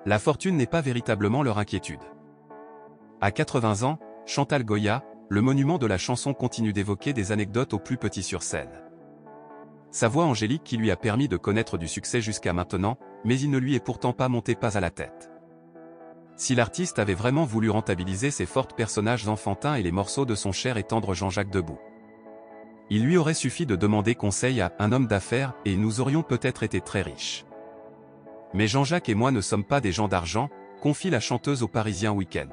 la fortune n'est pas véritablement leur inquiétude. À 80 ans, Chantal Goya, le monument de la chanson, continue d'évoquer des anecdotes aux plus petits sur scène. Sa voix angélique qui lui a permis de connaître du succès jusqu'à maintenant, mais il ne lui est pourtant pas monté pas à la tête. Si l'artiste avait vraiment voulu rentabiliser ses forts personnages enfantins et les morceaux de son cher et tendre Jean-Jacques Debout, il lui aurait suffi de demander conseil à un homme d'affaires et nous aurions peut-être été très riches. Mais Jean-Jacques et moi ne sommes pas des gens d'argent, confie la chanteuse au Parisien Week-end.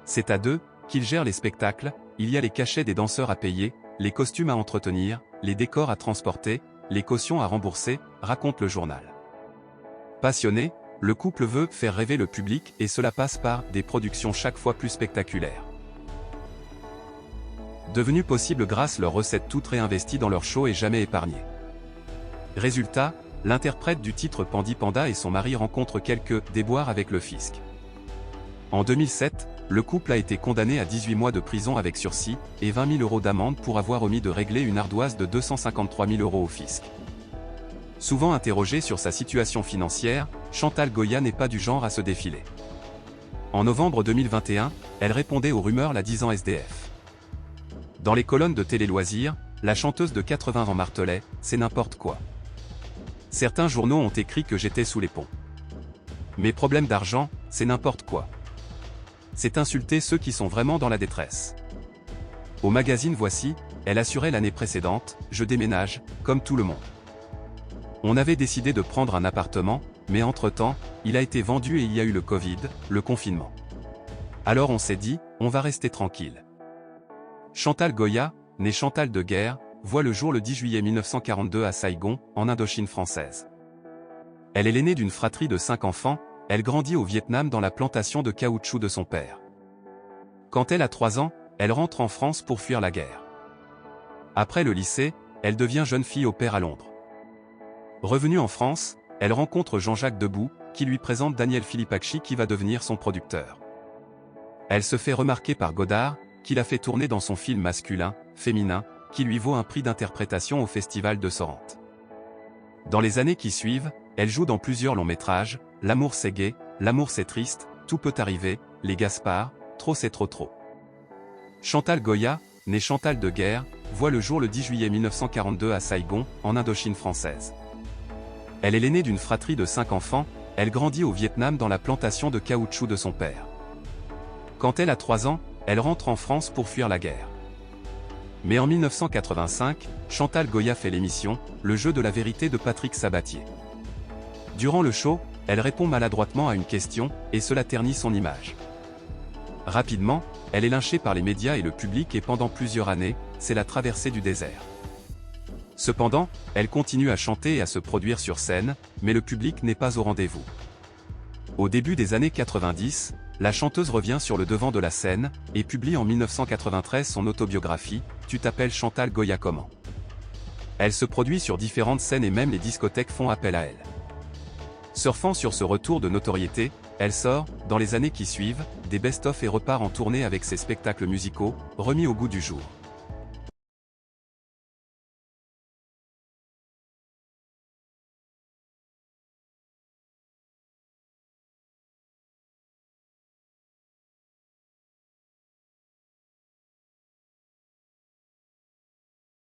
C'est à deux qu'ils gèrent les spectacles, il y a les cachets des danseurs à payer, les costumes à entretenir, les décors à transporter, les cautions à rembourser, raconte le journal. Passionné, le couple veut faire rêver le public et cela passe par des productions chaque fois plus spectaculaires. Devenues possibles grâce leurs recettes toutes réinvesties dans leur show et jamais épargnées. Résultat, l'interprète du titre Pandi Panda et son mari rencontrent quelques déboires avec le fisc. En 2007, le couple a été condamné à 18 mois de prison avec sursis et 20 000 € d'amende pour avoir omis de régler une ardoise de 253 000 € au fisc. Souvent interrogée sur sa situation financière, Chantal Goya n'est pas du genre à se défiler. En novembre 2021, elle répondait aux rumeurs la disant SDF. Dans les colonnes de Télé Loisirs, la chanteuse de 80 ans martelait « c'est n'importe quoi ». Certains journaux ont écrit que j'étais sous les ponts. Mes problèmes d'argent, c'est n'importe quoi. C'est insulter ceux qui sont vraiment dans la détresse. Au magazine Voici, elle assurait l'année précédente « je déménage, comme tout le monde ». On avait décidé de prendre un appartement, mais entre-temps, il a été vendu et il y a eu le Covid, le confinement. Alors on s'est dit, on va rester tranquille. Chantal Goya, née Chantal de Guerre, voit le jour le 10 juillet 1942 à Saigon, en Indochine française. Elle est l'aînée d'une fratrie de 5 enfants, elle grandit au Vietnam dans la plantation de caoutchouc de son père. Quand elle a 3 ans, elle rentre en France pour fuir la guerre. Après le lycée, elle devient jeune fille au pair à Londres. Revenue en France, elle rencontre Jean-Jacques Debout, qui lui présente Daniel Philippacchi qui va devenir son producteur. Elle se fait remarquer par Godard, qui l'a fait tourner dans son film masculin, féminin, qui lui vaut un prix d'interprétation au Festival de Sorrente. Dans les années qui suivent, elle joue dans plusieurs longs métrages, L'amour c'est gai, L'amour c'est triste, Tout peut arriver, Les Gaspards, Trop c'est trop trop. Chantal Goya, née Chantal de Guerre, voit le jour le 10 juillet 1942 à Saigon, en Indochine française. Elle est l'aînée d'une fratrie de 5 enfants, elle grandit au Vietnam dans la plantation de caoutchouc de son père. Quand elle a 3 ans, elle rentre en France pour fuir la guerre. Mais en 1985, Chantal Goya fait l'émission « Le jeu de la vérité » de Patrick Sabatier. Durant le show, elle répond maladroitement à une question, et cela ternit son image. Rapidement, elle est lynchée par les médias et le public et pendant plusieurs années, c'est la traversée du désert. Cependant, elle continue à chanter et à se produire sur scène, mais le public n'est pas au rendez-vous. Au début des années 90, la chanteuse revient sur le devant de la scène, et publie en 1993 son autobiographie, Tu t'appelles Chantal Goya comment? Elle se produit sur différentes scènes et même les discothèques font appel à elle. Surfant sur ce retour de notoriété, elle sort, dans les années qui suivent, des best-of et repart en tournée avec ses spectacles musicaux, remis au goût du jour.